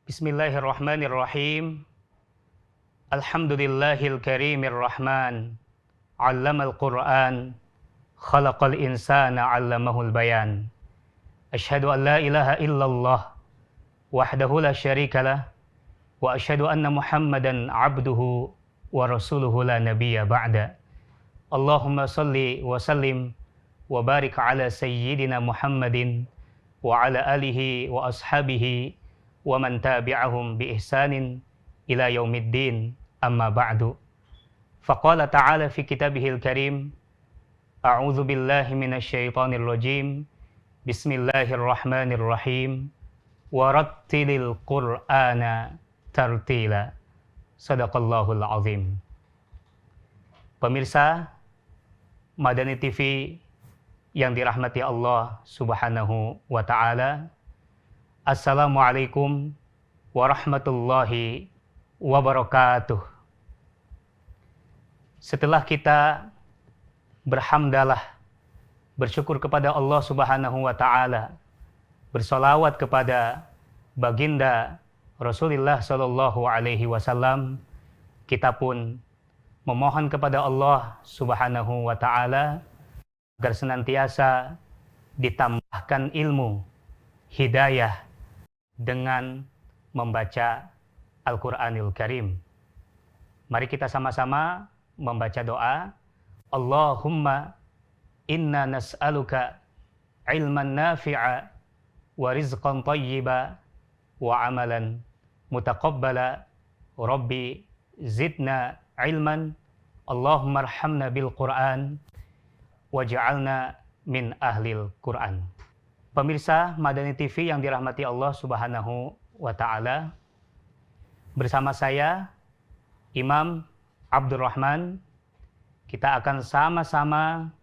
Bismillahirrahmanirrahim. Alhamdulillahil karimir rahman. 'Allamal Qur'an. Khalaqal insana 'allamahul bayan. Asyhadu an la ilaha illallah wahdahu la syarikalah wa asyhadu anna Muhammadan 'abduhu wa rasuluhu la nabiyya ba'da. Allahumma salli wa sallim wa barik ala sayyidina Muhammadin wa ala alihi wa ashabihi wa man tabi'ahum bi ihsanin ila yaumiddin, amma ba'du. Faqala ta'ala fi kitabihil karim, a'udzu billahi minasy syaithanir rajim, bismillahirrahmanirrahim, warattilil qur'ana tartila. Shadaqallahul azim. Pemirsa Madani TV yang dirahmati Allah Subhanahu wa ta'ala, Assalamualaikum warahmatullahi wabarakatuh. Setelah kita berhamdalah, bersyukur kepada Allah Subhanahu wa ta'ala, bersolawat kepada baginda Rasulullah Shallallahu Alaihi Wasallam, kita pun memohon kepada Allah Subhanahu wa ta'ala agar senantiasa ditambahkan ilmu, hidayah dengan membaca Al-Quranul Karim. Mari kita sama-sama membaca doa. Allahumma inna nas'aluka ilman nafi'a wa rizqan tayyiba wa amalan mutaqabbala. Rabbi zidna ilman. Allahumma arhamna bil Qur'an waj'alna min ahlil Qur'an. Pemirsa Madani TV yang dirahmati Allah Subhanahu wa ta'ala, bersama saya Imam Abdurrahman, kita akan sama-sama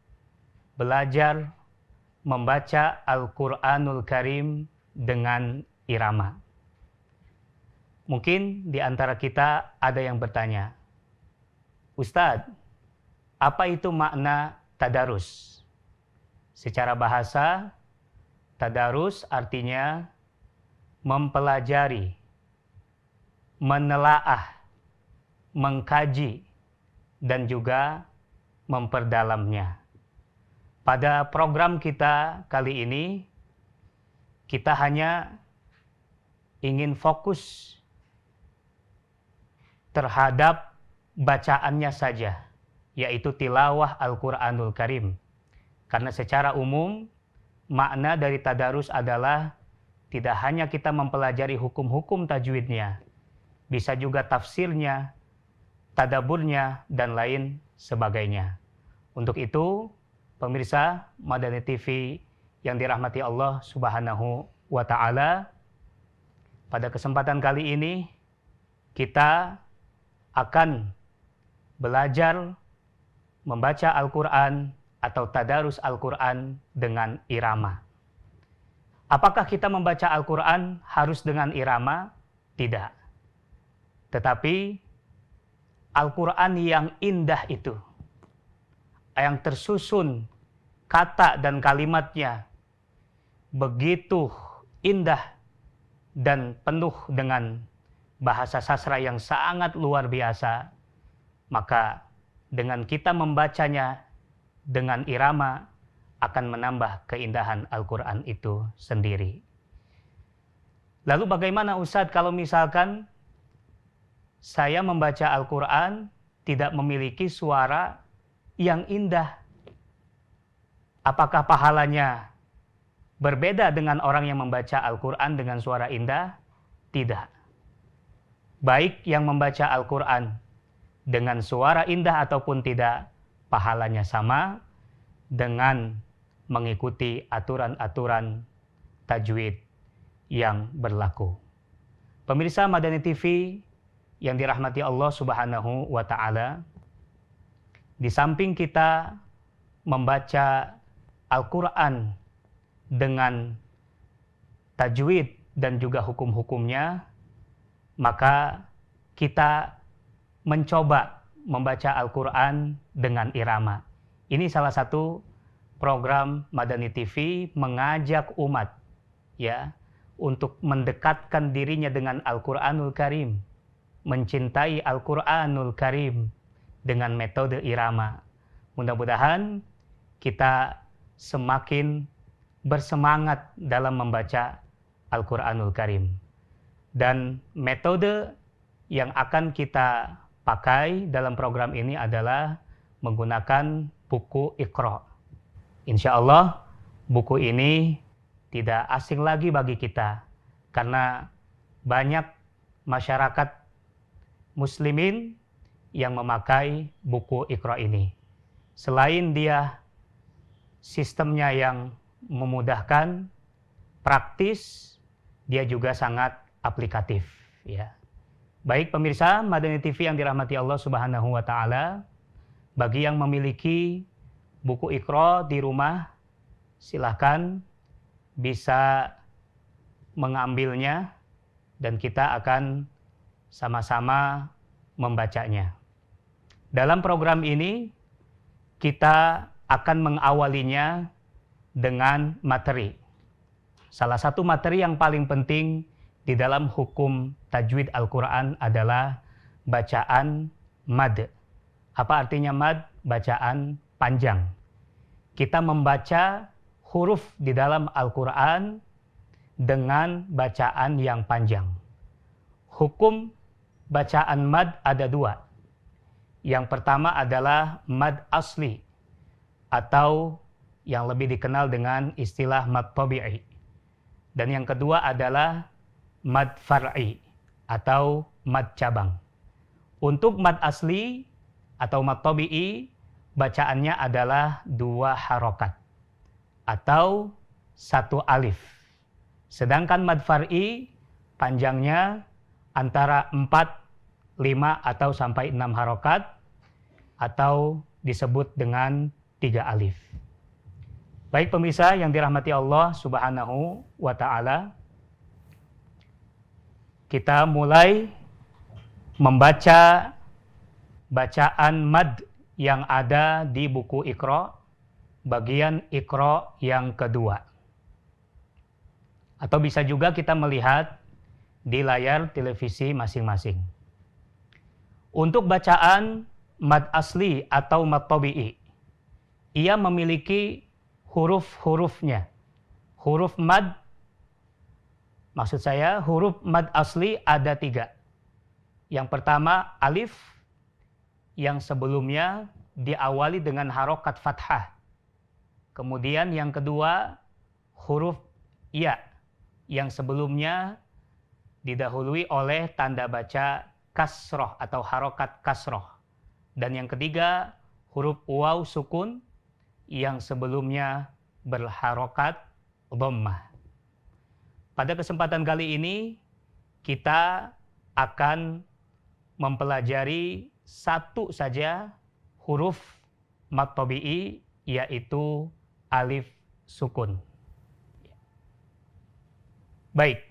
belajar membaca Al-Quranul Karim dengan irama. Mungkin di antara kita ada yang bertanya, Ustadz, apa itu makna tadarus? Secara bahasa, tadarus artinya mempelajari, menelaah, mengkaji, dan juga memperdalamnya. Pada program kita kali ini, kita hanya ingin fokus terhadap bacaannya saja, yaitu tilawah Al-Quranul Karim. Karena secara umum, makna dari tadarus adalah tidak hanya kita mempelajari hukum-hukum tajwidnya, bisa juga tafsirnya, tadaburnya, dan lain sebagainya. Untuk itu, pemirsa Madani TV yang dirahmati Allah Subhanahu wa ta'ala, pada kesempatan kali ini kita akan belajar membaca Al-Quran atau tadarus Al-Quran dengan irama. Apakah kita membaca Al-Quran harus dengan irama? Tidak. Tetapi Al-Quran yang indah itu, yang tersusun kata dan kalimatnya begitu indah dan penuh dengan bahasa sastra yang sangat luar biasa, maka dengan kita membacanya dengan irama akan menambah keindahan Al-Quran itu sendiri. Lalu bagaimana Ustadz kalau misalkan saya membaca Al-Quran tidak memiliki suara yang indah? Apakah pahalanya berbeda dengan orang yang membaca Al-Quran dengan suara indah? Tidak. Baik yang membaca Al-Quran dengan suara indah ataupun tidak, pahalanya sama dengan mengikuti aturan-aturan tajwid yang berlaku. Pemirsa Madani TV yang dirahmati Allah Subhanahu wa ta'ala, di samping kita membaca Al-Quran dengan tajwid dan juga hukum-hukumnya, maka kita mencoba membaca Al-Quran dengan irama. Ini salah satu program Madani TV mengajak umat ya untuk mendekatkan dirinya dengan Al-Quranul Karim, mencintai Al-Quranul Karim dengan metode irama. Mudah-mudahan kita semakin bersemangat dalam membaca Al-Quranul Karim. Dan metode yang akan kita pakai dalam program ini adalah menggunakan buku Iqra. Insya Allah buku ini tidak asing lagi bagi kita, karena banyak masyarakat muslimin yang memakai buku Iqra ini. Selain dia sistemnya yang memudahkan, praktis, dia juga sangat aplikatif. Ya. Baik pemirsa Madani TV yang dirahmati Allah Subhanahu wa Ta'ala, bagi yang memiliki buku Iqra di rumah, silahkan bisa mengambilnya dan kita akan sama-sama membacanya. Dalam program ini kita akan mengawalinya dengan materi. Salah satu materi yang paling penting di dalam hukum tajwid Al-Quran adalah bacaan mad. Apa artinya mad? Bacaan panjang. Kita membaca huruf di dalam Al-Quran dengan bacaan yang panjang. Hukum bacaan mad ada dua. Yang pertama adalah mad asli, atau yang lebih dikenal dengan istilah mad tabi'i. Dan yang kedua adalah mad far'i, atau mad cabang. Untuk mad asli atau mad tabi'i, bacaannya adalah 2 harokat atau 1 alif. Sedangkan mad far'i panjangnya antara 4, 5 atau sampai 6 harokat, atau disebut dengan 3 alif. Baik pemirsa yang dirahmati Allah Subhanahu wa Ta'ala, kita mulai membaca bacaan mad yang ada di buku Iqra, bagian Iqra yang kedua. Atau bisa juga kita melihat di layar televisi masing-masing. Untuk bacaan mad asli atau mad tabi'i, ia memiliki huruf-hurufnya. Huruf mad, maksud saya huruf mad asli ada 3. Yang pertama alif, yang sebelumnya diawali dengan harokat fathah. Kemudian yang kedua huruf ya, yang sebelumnya didahului oleh tanda baca kasroh atau harokat kasroh. Dan yang ketiga huruf waw sukun, yang sebelumnya berharokat dhammah. Pada kesempatan kali ini kita akan mempelajari satu saja huruf mad tabi'i, yaitu alif sukun. Baik.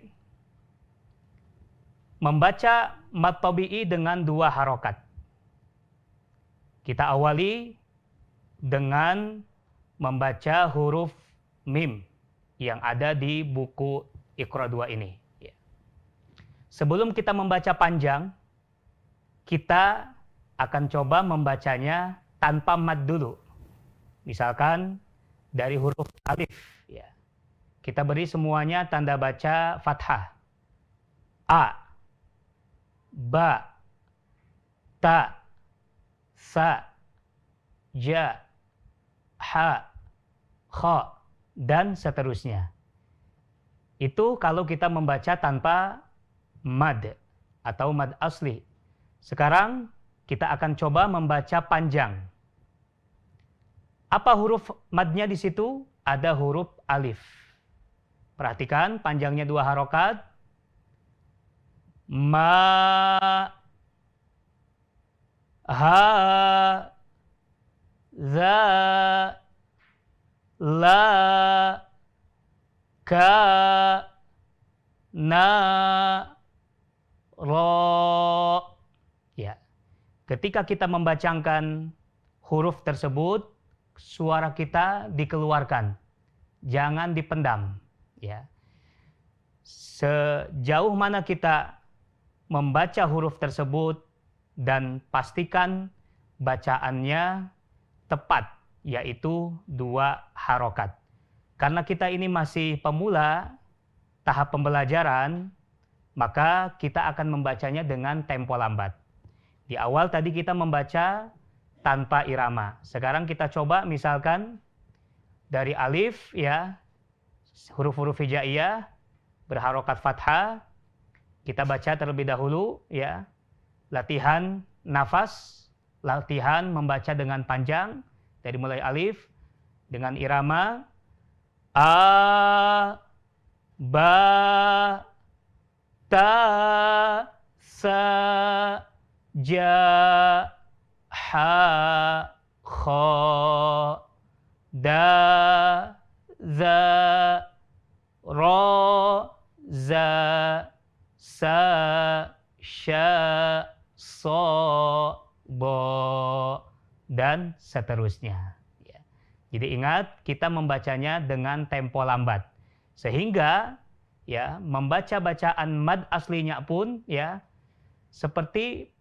Membaca mad tabi'i dengan 2 harokat. Kita awali dengan membaca huruf mim yang ada di buku Iqra 2 ini. Sebelum kita membaca panjang, kita akan coba membacanya tanpa mad dulu. Misalkan dari huruf alif, ya. Kita beri semuanya tanda baca fathah. A, ba, ta, sa, ja, ha, kha, dan seterusnya. Itu kalau kita membaca tanpa mad atau mad asli. Sekarang kita akan coba membaca panjang. Apa huruf madnya di situ? Ada huruf alif. Perhatikan panjangnya 2 harokat. Ma, ha, za, la, ka, na, ro. Ya. Ketika kita membacakan huruf tersebut, suara kita dikeluarkan, jangan dipendam. Ya. sejauh mana kita membaca huruf tersebut dan pastikan bacaannya tepat, yaitu 2 harokat. Karena kita ini masih pemula, tahap pembelajaran, maka kita akan membacanya dengan tempo lambat. Di awal tadi kita membaca tanpa irama. Sekarang kita coba misalkan dari alif, ya, huruf-huruf hijaiyah berharokat fathah. Kita baca terlebih dahulu, ya. Latihan nafas, latihan membaca dengan panjang dari mulai alif dengan irama a, ba, ta, sa, ja, ha, kha, da, za, ra, za, sa, sya, so, bo, dan seterusnya. Ya. Jadi ingat, kita membacanya dengan tempo lambat. Sehingga ya, membaca bacaan mad aslinya pun ya seperti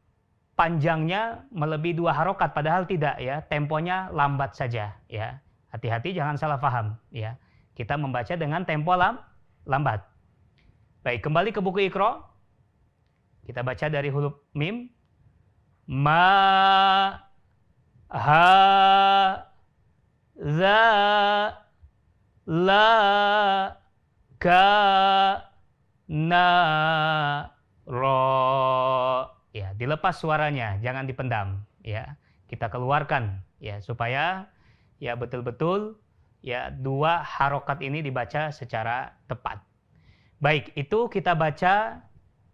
panjangnya melebihi 2 harokat, padahal tidak ya, temponya lambat saja ya. Hati-hati jangan salah paham ya. Kita membaca dengan tempo lambat. Baik, kembali ke buku Iqra. Kita baca dari huruf mim. Ma, ha, za, la, ka, na, ro. Ya, dilepas suaranya, jangan dipendam ya. Kita keluarkan ya supaya ya betul-betul ya 2 harokat ini dibaca secara tepat. Baik, itu kita baca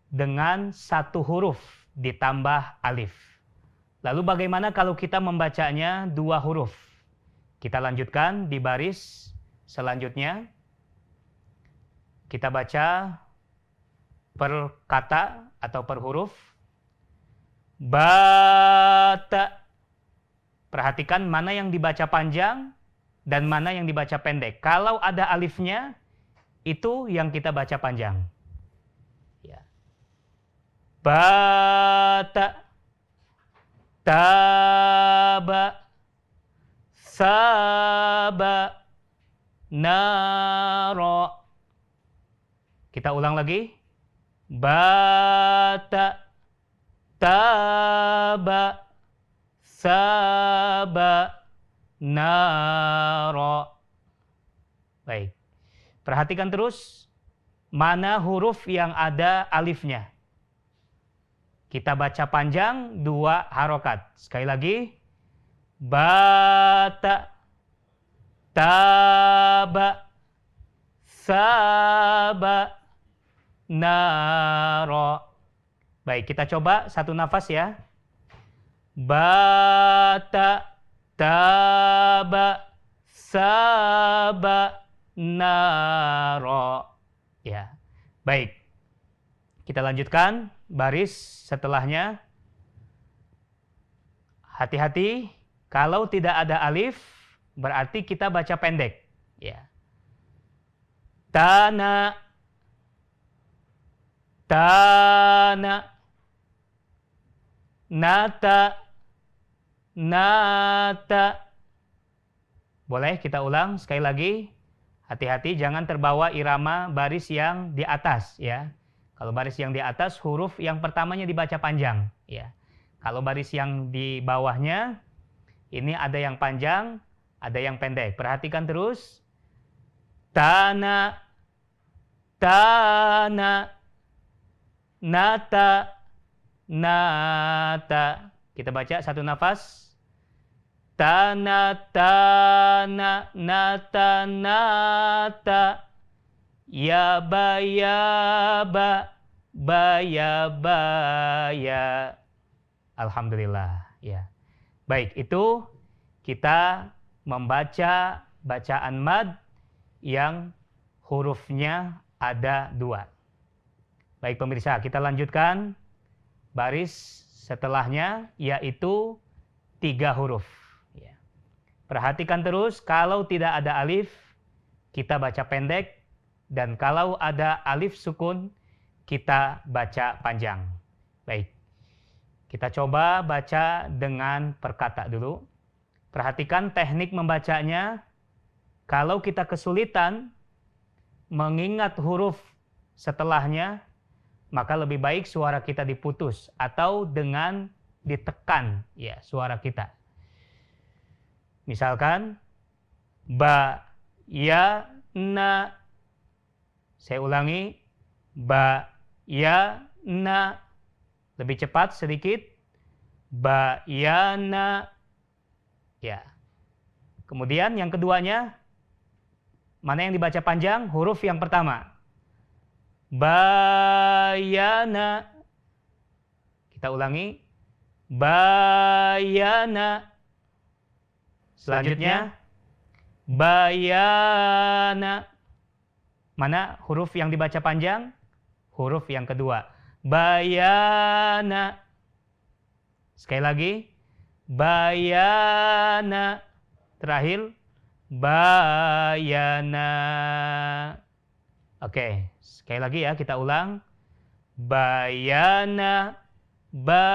dengan 1 huruf ditambah alif. Lalu bagaimana kalau kita membacanya 2 huruf? Kita lanjutkan di baris selanjutnya. Kita baca per kata atau per huruf. Bata. Perhatikan mana yang dibaca panjang dan mana yang dibaca pendek. Kalau ada alifnya, itu yang kita baca panjang. Ya. Bata, taba, saba, naro. Kita ulang lagi. Bata, taba, saba, naro. Baik. Perhatikan terus mana huruf yang ada alifnya. Kita baca panjang 2 harokat. Sekali lagi. Bata, taba, saba, naro. Baik, kita coba 1 nafas ya. Bata, taba, saba, naro. Ya. Baik. Kita lanjutkan baris setelahnya. Hati-hati, kalau tidak ada alif berarti kita baca pendek, ya. Tana, tana, nata, nata. Boleh kita ulang sekali lagi. Hati-hati jangan terbawa irama baris yang di atas ya. Kalau baris yang di atas huruf yang pertamanya dibaca panjang ya. Kalau baris yang di bawahnya ini ada yang panjang, ada yang pendek. Perhatikan terus. Tana, tana, nata, nata. Kita baca 1 nafas. Tana, tana, nata, nata. Ya ba, ya ba, ba, ya ba, ya. Alhamdulillah. Ya. Baik, itu kita membaca bacaan mad yang hurufnya ada 2. Baik pemirsa, kita lanjutkan baris setelahnya, yaitu 3 huruf. Ya. Perhatikan terus, kalau tidak ada alif, kita baca pendek. dan kalau ada alif sukun, kita baca panjang. Baik, kita coba baca dengan perkata dulu. Perhatikan teknik membacanya. Kalau kita kesulitan mengingat huruf setelahnya, maka lebih baik suara kita diputus atau dengan ditekan ya suara kita. Misalkan ba, ya, na. Saya ulangi, ba, ya, na. Lebih cepat sedikit. Ba, ya, na. Ya. Kemudian yang keduanya, mana yang dibaca panjang? Huruf yang pertama. Bayana. Kita ulangi. Bayana. Selanjutnya, bayana. Mana huruf yang dibaca panjang? Huruf yang kedua. Bayana. Sekali lagi. Bayana. Terakhir. Bayana. Oke, sekali lagi ya kita ulang. Bayana. Bayana.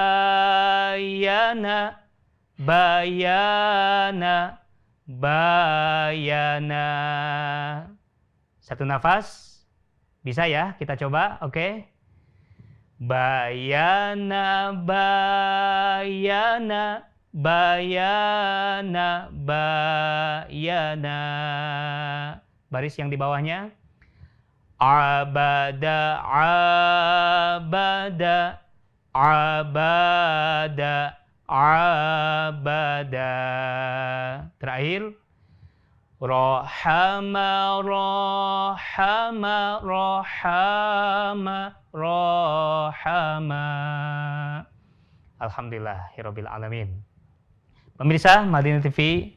Bayana. Bayana. Satu nafas. Bisa ya? Kita coba. Oke. Bayana. Bayana. Bayana. Bayana. Baris yang di bawahnya. Abada. Abada. Abada. Abada. Terakhir. Rohama. Rohama. Rohama. Rohama. Alhamdulillahirabbil alamin. Pemirsa Madinah TV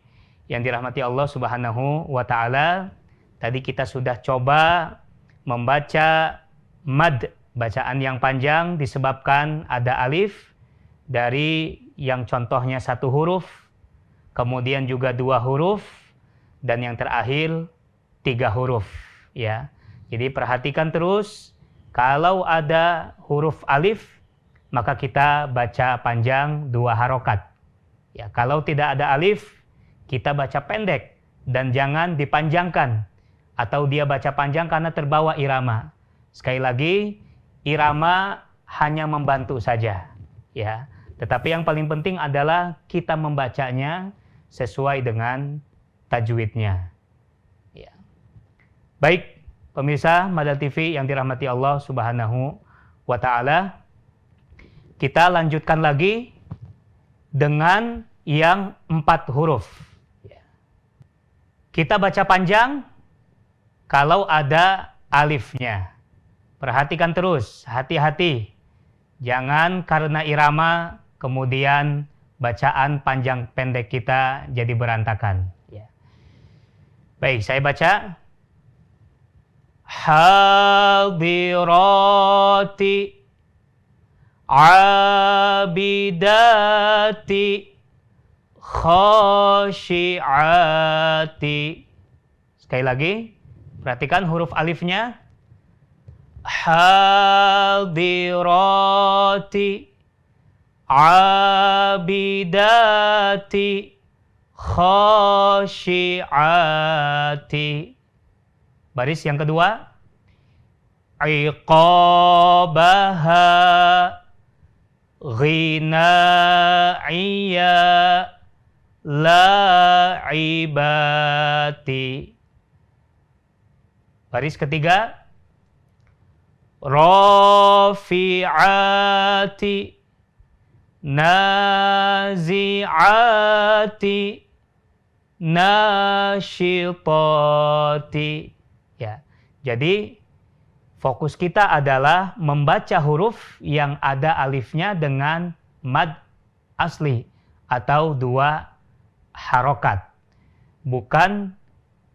yang dirahmati Allah Subhanahu wa taala, tadi kita sudah coba membaca mad, bacaan yang panjang disebabkan ada alif dari yang contohnya satu huruf, kemudian juga dua huruf, dan yang terakhir 3 huruf ya. Jadi perhatikan terus, kalau ada huruf alif maka kita baca panjang 2 harokat. Ya, kalau tidak ada alif kita baca pendek dan jangan dipanjangkan atau dia baca panjang karena terbawa irama. Sekali lagi, irama hanya membantu saja ya. Tetapi yang paling penting adalah kita membacanya sesuai dengan tajwidnya. Ya. Baik, pemirsa Madal TV yang dirahmati Allah Subhanahu wa taala, kita lanjutkan lagi dengan yang 4 huruf. Ya. Kita baca panjang kalau ada alifnya. Perhatikan terus, hati-hati. Jangan karena irama kemudian bacaan panjang pendek kita jadi berantakan. Ya. Baik, saya baca. Hadirati abidati khashi'ati. Sekali lagi, perhatikan huruf alifnya. Hadirati abidati khashi'ati. Baris yang kedua. Iqabaha ghinaiya la'ibati. Baris ketiga. Rafi'ati nazi'ati nasyitati. Ya. Jadi fokus kita adalah membaca huruf yang ada alifnya dengan mad asli atau 2 harokat. Bukan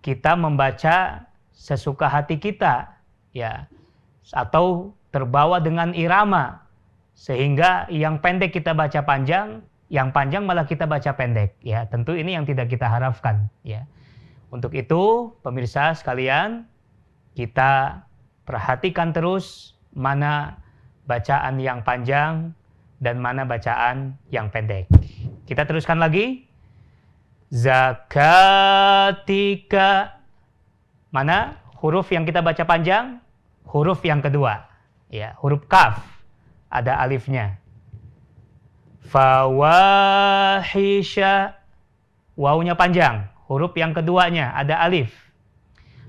kita membaca sesuka hati kita ya, atau terbawa dengan irama sehingga yang pendek kita baca panjang, yang panjang malah kita baca pendek ya. Tentu ini yang tidak kita harapkan ya. Untuk itu pemirsa sekalian, kita perhatikan terus mana bacaan yang panjang dan mana bacaan yang pendek. Kita teruskan lagi. Zakatika. Mana huruf yang kita baca panjang? Huruf yang kedua. Ya, huruf kaf. Ada alifnya. Fawahisha. Wawunya panjang. Huruf yang keduanya ada alif.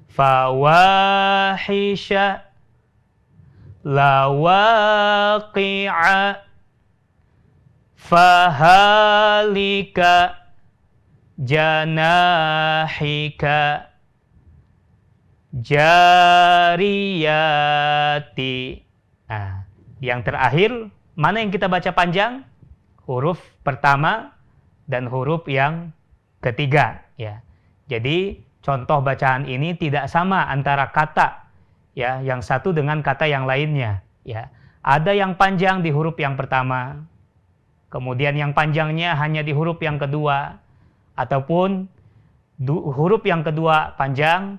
Fawahisha. Lawaqi'a. Fahalika. Janahika. Jariyati. Nah, yang terakhir, mana yang kita baca panjang? Huruf pertama dan huruf yang ketiga. Ya. Jadi, contoh bacaan ini tidak sama antara kata ya, yang satu dengan kata yang lainnya. Ya. Ada yang panjang di huruf yang pertama, kemudian yang panjangnya hanya di huruf yang kedua, ataupun huruf yang kedua panjang,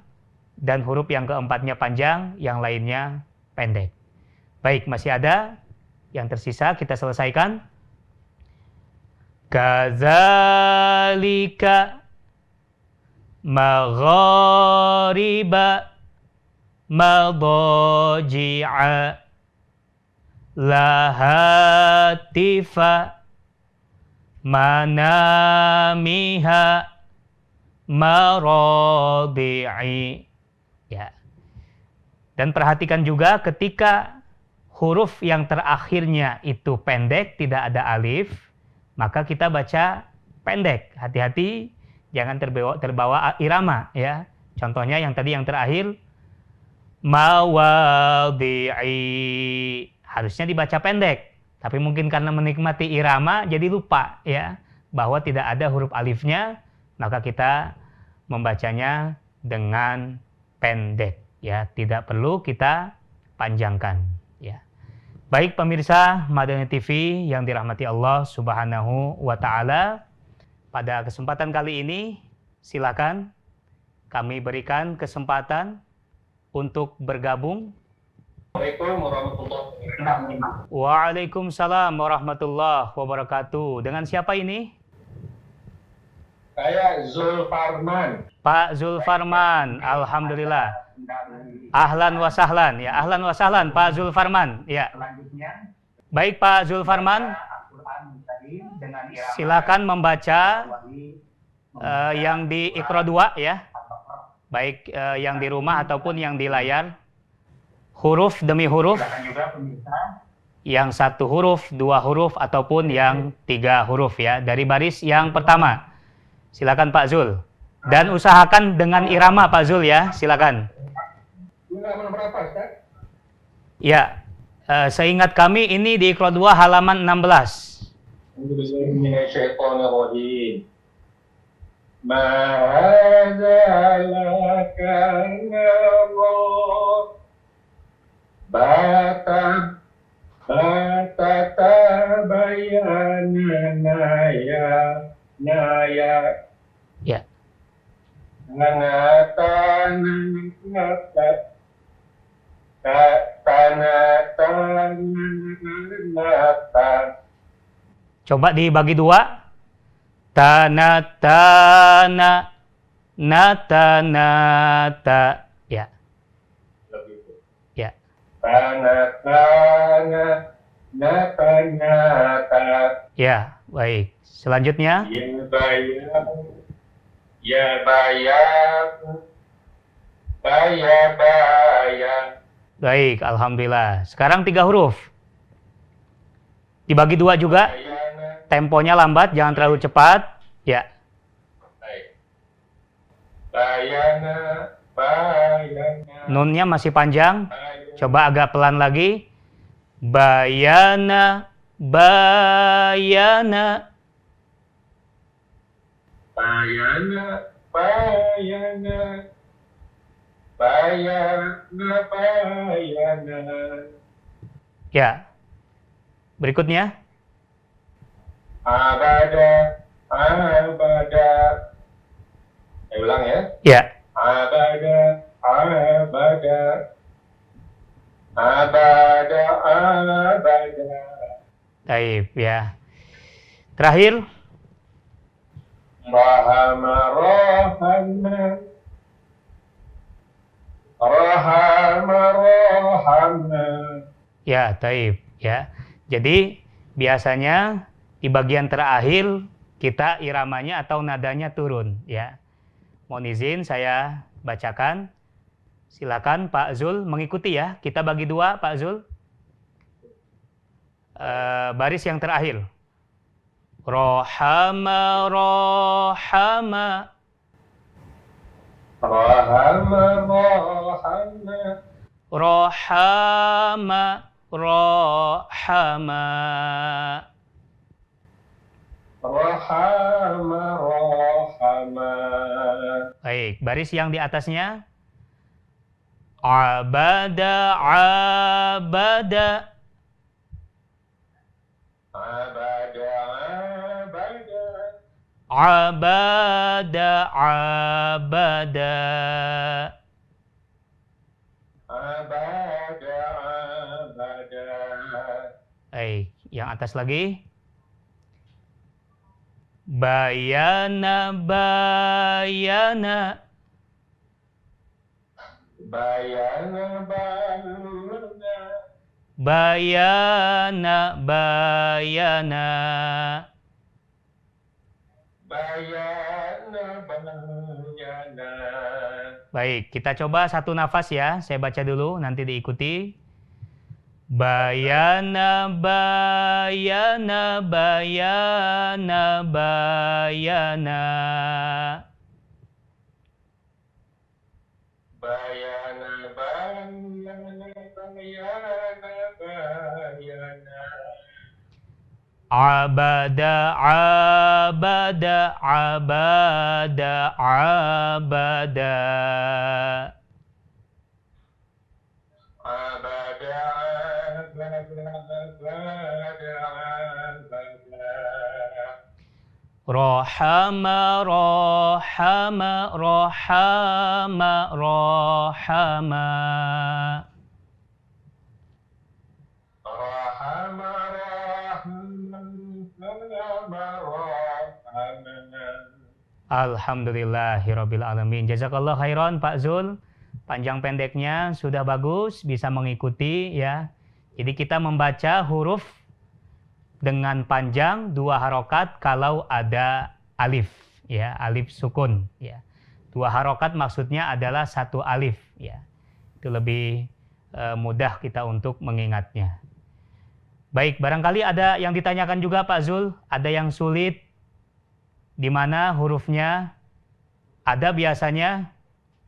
dan huruf yang keempatnya panjang, yang lainnya pendek. Baik, masih ada yang tersisa, kita selesaikan. Kadzalika maghariba madaji'a lahatifa manamiha maradi'i. Ya. Dan perhatikan juga ketika huruf yang terakhirnya itu pendek, tidak ada alif, maka kita baca pendek. Hati-hati jangan terbawa irama ya. Contohnya yang tadi yang terakhir mawadi'i, harusnya dibaca pendek. Tapi mungkin karena menikmati irama jadi lupa ya bahwa tidak ada huruf alifnya, maka kita membacanya dengan pendek ya, tidak perlu kita panjangkan ya. Baik pemirsa Madani TV yang dirahmati Allah Subhanahu wa taala, pada kesempatan kali ini silakan kami berikan kesempatan untuk bergabung. Assalamualaikum warahmatullahi wabarakatuh. Waalaikumsalam warahmatullahi wabarakatuh. Dengan siapa ini? Saya Zulfarman. Pak Zulfarman, alhamdulillah. Ahlan wa sahlan ya, ahlan wa sahlan Pak Zulfarman ya. Baik Pak Zulfarman, silakan membaca yang di Iqra 2 ya. Baik yang di rumah ataupun yang di layar. Huruf demi huruf. Yang satu huruf, dua huruf ataupun yang tiga huruf ya, dari baris yang pertama. Silakan Pak Zul. Dan usahakan dengan irama Pak Zul ya, silakan. Ya, seingat kami ini di Iqra 2 halaman 16. Bismillahirrahmanirrahim. Ma'azalakallahu bata tabayana naya Ya. Coba dibagi dua. Tanatana natanata ya. Ya. Tanatana natanata. Ya, baik. Selanjutnya. Ya bayang. Baik, alhamdulillah. Sekarang 3 huruf. Dibagi 2 juga. Temponya lambat, jangan terlalu cepat. Ya. Baik. Bayana. Nunnya masih panjang. Coba agak pelan lagi. Bayana. Bayana. Ya. Berikutnya. Abada. Saya ulang ya. Ya. Abada. Taib ya. Terakhir. Rahama, Rahama. Rahama, Rahama. Ya, taib ya. Jadi biasanya di bagian terakhir kita iramanya atau nadanya turun ya. Mohon izin saya bacakan. Silakan Pak Zul mengikuti ya. Kita bagi dua Pak Zul. Baris yang terakhir. Rohama, rohama. Rahama, Rahama. Rohama, rohama. Rahama, Rahama. Baik, baris yang di atasnya. Abada, abada. Abada, abada. Abada, abada. Abada, abada. Baik, yang atas lagi. Bayana, bayana. Bayana, bayana. Bayana, bayana. Bayana, bayana. Baik, kita coba satu nafas ya. Saya baca dulu, nanti diikuti. Bayana, bayana, bayana, bayana. Bayana, bayana, bayana, bayana. Abada, abada, abada, abada. Abada, abada, abada, abada. Rohama, rohama, rohama, rohama. Rahama, rahama, rahama. Alhamdulillahirabbil alamin. Jazakallah khairan Pak Zul. Panjang pendeknya sudah bagus, bisa mengikuti ya. Jadi kita membaca huruf dengan panjang 2 harokat kalau ada alif ya, alif sukun ya. 2 harokat maksudnya adalah 1 alif ya. Itu lebih mudah kita untuk mengingatnya. Baik, barangkali ada yang ditanyakan juga Pak Zul, ada yang sulit di mana hurufnya ada biasanya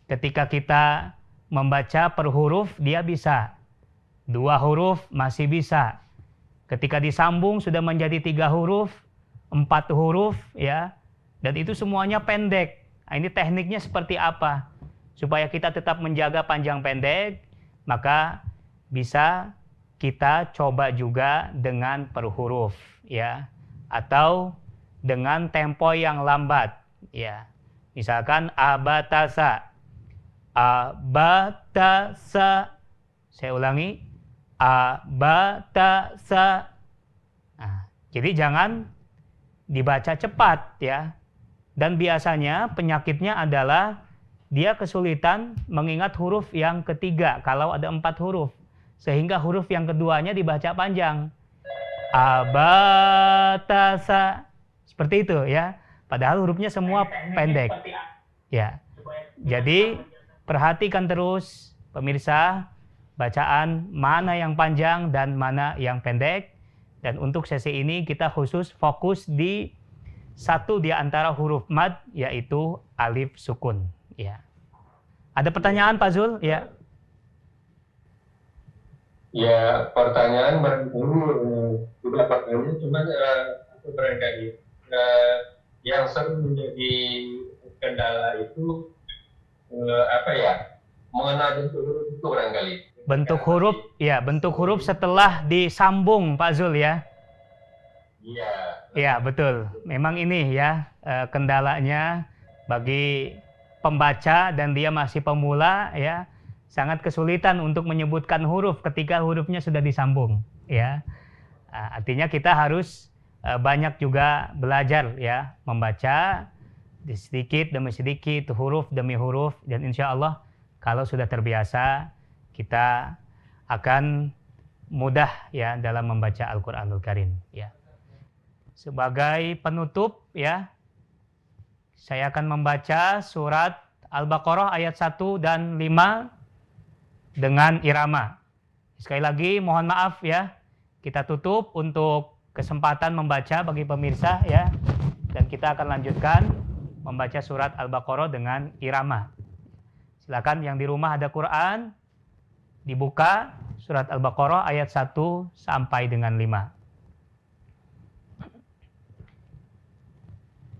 ketika kita membaca per huruf dia bisa. 2 huruf masih bisa. Ketika disambung sudah menjadi 3 huruf, 4 huruf ya. Dan itu semuanya pendek. Nah, ini tekniknya seperti apa? Supaya kita tetap menjaga panjang pendek, maka bisa kita coba juga dengan per huruf ya, atau dengan tempo yang lambat ya. Misalkan abatasa, abatasa. Saya ulangi, abatasa. Nah, jadi jangan dibaca cepat ya. Dan biasanya penyakitnya adalah dia kesulitan mengingat huruf yang ketiga kalau ada 4 huruf. Sehingga huruf yang keduanya dibaca panjang. Abatasa. Seperti itu ya. Padahal hurufnya semua pendek. Ya. Jadi perhatikan terus pemirsa bacaan mana yang panjang dan mana yang pendek. Dan untuk sesi ini kita khusus fokus di satu di antara huruf mad yaitu alif sukun ya. Ada pertanyaan Pak Zul? Ya. Ya, pertanyaan barangkali sudah pertanyaan, cuman aku barangkali yang sering menjadi kendala itu apa ya, mengenal bentuk huruf itu barangkali. Bentuk huruf, ya bentuk huruf setelah disambung Pak Zul ya. Iya. Ya betul, memang ini ya kendalanya bagi pembaca dan dia masih pemula ya. Sangat kesulitan untuk menyebutkan huruf ketika hurufnya sudah disambung ya. Artinya kita harus banyak juga belajar ya, membaca sedikit demi sedikit, huruf demi huruf, dan insya Allah kalau sudah terbiasa kita akan mudah ya dalam membaca Al-Qur'anul Karim ya. Sebagai penutup ya, saya akan membaca surat Al-Baqarah ayat 1 dan 5 dengan irama. Sekali lagi mohon maaf ya, kita tutup untuk kesempatan membaca bagi pemirsa ya, dan kita akan lanjutkan membaca surat Al-Baqarah dengan irama. Silakan yang di rumah ada Quran, dibuka surat Al-Baqarah ayat 1 sampai dengan 5.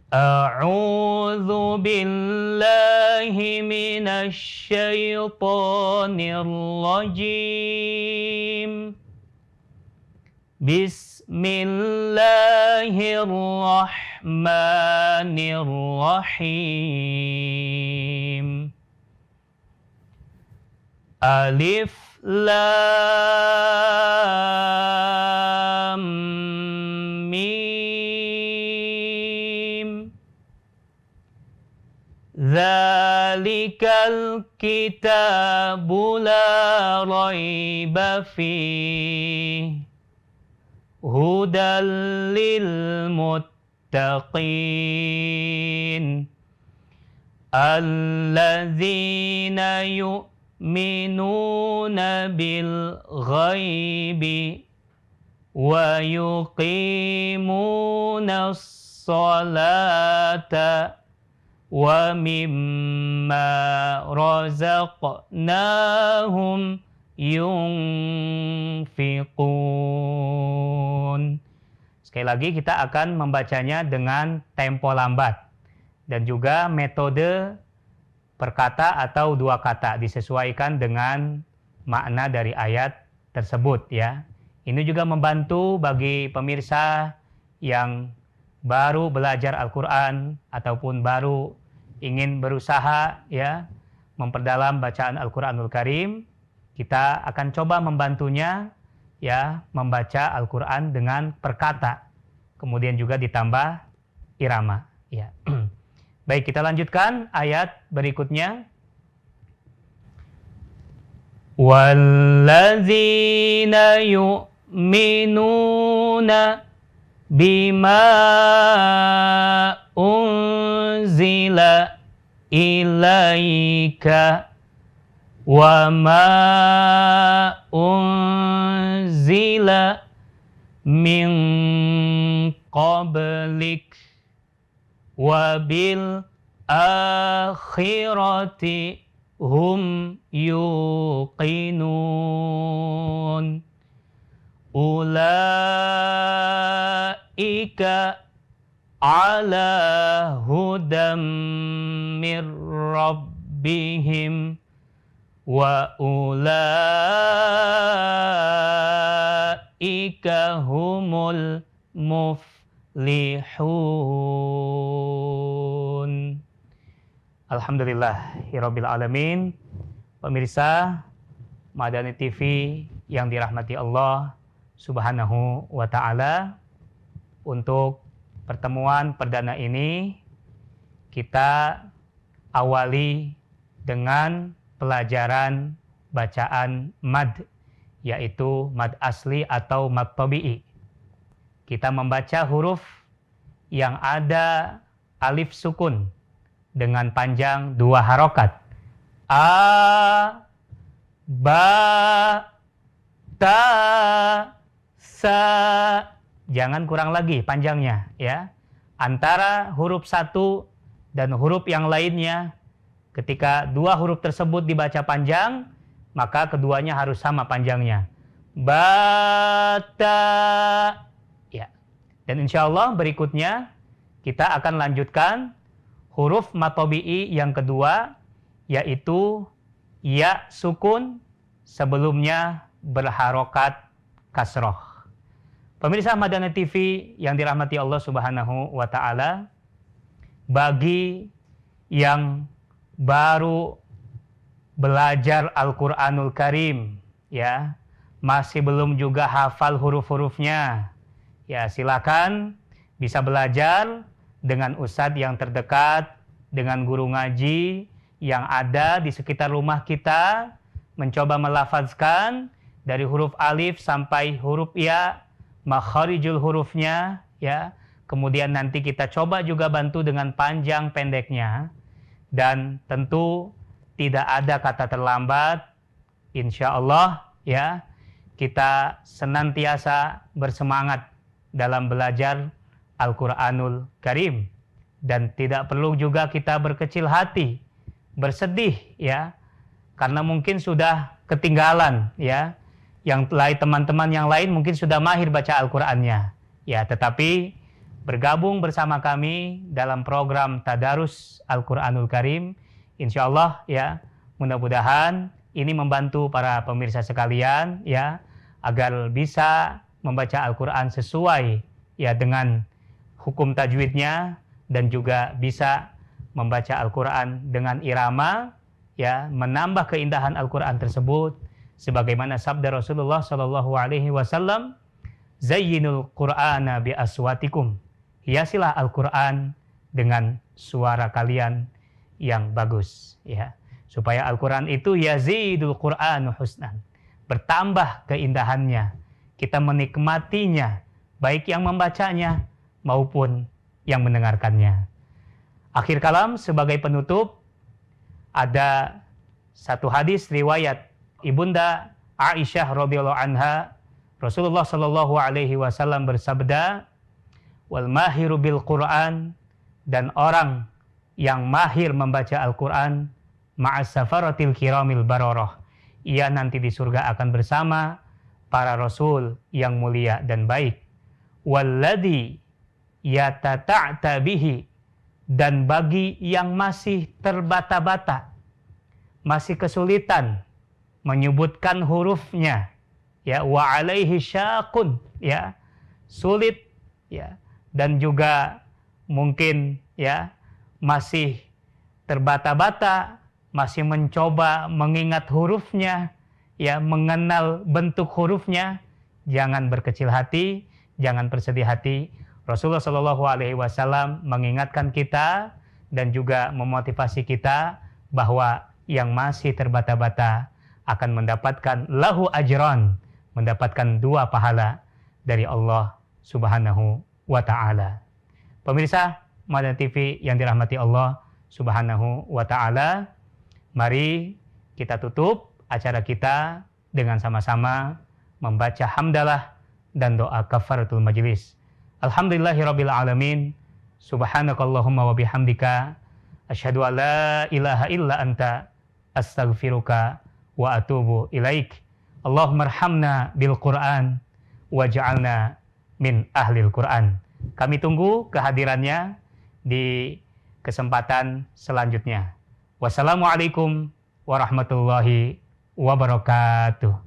A'udzu billahi minasy syaithanir rajim. Bismillahirrahmanirrahim. Alif Lam Mim. Dzalikal kitabu la raiba fihi hudal lil muttaqin alladzina yu'minuna bil ghaibi wa yuqimuna sholata wa mimma razaqnahum yunfiqun. Sekali lagi kita akan membacanya dengan tempo lambat dan juga metode perkata atau dua kata disesuaikan dengan makna dari ayat tersebut ya. Ini juga membantu bagi pemirsa yang baru belajar Al-Qur'an ataupun baru ingin berusaha ya memperdalam bacaan Al-Qur'anul Karim. Kita akan coba membantunya ya membaca Al-Qur'an dengan perkata, kemudian juga ditambah irama ya. Baik, kita lanjutkan ayat berikutnya. Walladzina yu'minuna bima unzila ilaika wa ma unzila min qablik wa bil akhirati hum yuqinun ulaika ala hudam mir rabbihim wa ulaika humul muflihun. Alhamdulillahirabbil alamin. Pemirsa Madani TV yang dirahmati Allah Subhanahu wa taala, untuk pertemuan perdana ini kita awali dengan pelajaran bacaan mad, yaitu mad asli atau mad tabi'i. Kita membaca huruf yang ada alif sukun dengan panjang 2 harokat. A, ba, ta, sa. Jangan kurang lagi panjangnya ya. Antara huruf satu dan huruf yang lainnya, ketika 2 huruf tersebut dibaca panjang, maka keduanya harus sama panjangnya. Bata. Ya. Dan insya Allah berikutnya kita akan lanjutkan huruf mad tabi'i yang kedua, yaitu ya sukun sebelumnya berharokat kasroh. Pemirsa Madani TV yang dirahmati Allah Subhanahu wa taala, bagi yang baru belajar Al-Qur'anul Karim ya, masih belum juga hafal huruf-hurufnya, ya silakan bisa belajar dengan ustadz yang terdekat, dengan guru ngaji yang ada di sekitar rumah kita, mencoba melafazkan dari huruf alif sampai huruf ya, makharijul hurufnya, ya. Kemudian nanti kita coba juga bantu dengan panjang pendeknya, dan tentu tidak ada kata terlambat. Insya Allah, ya, kita senantiasa bersemangat dalam belajar Al-Quranul Karim, dan tidak perlu juga kita berkecil hati, bersedih, ya, karena mungkin sudah ketinggalan, ya. Yang lain, teman-teman yang lain mungkin sudah mahir baca Al-Qur'annya, ya, tetapi bergabung bersama kami dalam program Tadarus Al-Quranul Karim, insya Allah, ya, mudah-mudahan ini membantu para pemirsa sekalian, ya, agar bisa membaca Al-Quran sesuai, ya, dengan hukum tajwidnya, dan juga bisa membaca Al-Quran dengan irama, ya, menambah keindahan Al-Quran tersebut, sebagaimana sabda Rasulullah SAW, Zayyinul Qur'ana bi aswatikum, hiasilah Al-Quran dengan suara kalian yang bagus, ya, supaya Al-Quran itu yazidul Qur'anu husnan, bertambah keindahannya, kita menikmatinya, baik yang membacanya maupun yang mendengarkannya. Akhir kalam, sebagai penutup, ada satu hadis riwayat Ibunda Aisyah radhiyallahu anha, Rasulullah Shallallahu alaihi wasallam bersabda, wal mahiru bil Quran, dan orang yang mahir membaca Al-Quran, ma'as safaratil kiramil bararah, ia nanti di surga akan bersama para rasul yang mulia dan baik. Walladhi yatata'ta bihi, dan bagi yang masih terbata-bata, masih kesulitan menyebutkan hurufnya, ya, wa alaihi syaqun, ya, sulit, ya, dan juga mungkin, ya, masih terbata-bata, masih mencoba mengingat hurufnya, ya, mengenal bentuk hurufnya, jangan berkecil hati, jangan bersedih hati. Rasulullah Shallallahu alaihi wasallam mengingatkan kita dan juga memotivasi kita bahwa yang masih terbata-bata akan mendapatkan lahu ajran, mendapatkan 2 pahala dari Allah Subhanahu wa ta'ala. Pemirsa Madani TV yang dirahmati Allah Subhanahu wa ta'ala, mari kita tutup acara kita dengan sama-sama membaca hamdalah dan doa kafaratul majlis. Alhamdulillahirabbil alamin, subhanakallahumma wa bihamdika, asyhadu an la ilaha illa anta, astaghfiruka wa atubu ilaik. Allahumma arhamna bil Qur'an waj'alna min ahlil Qur'an. Kami tunggu kehadirannya di kesempatan selanjutnya. Wassalamualaikum warahmatullahi wabarakatuh.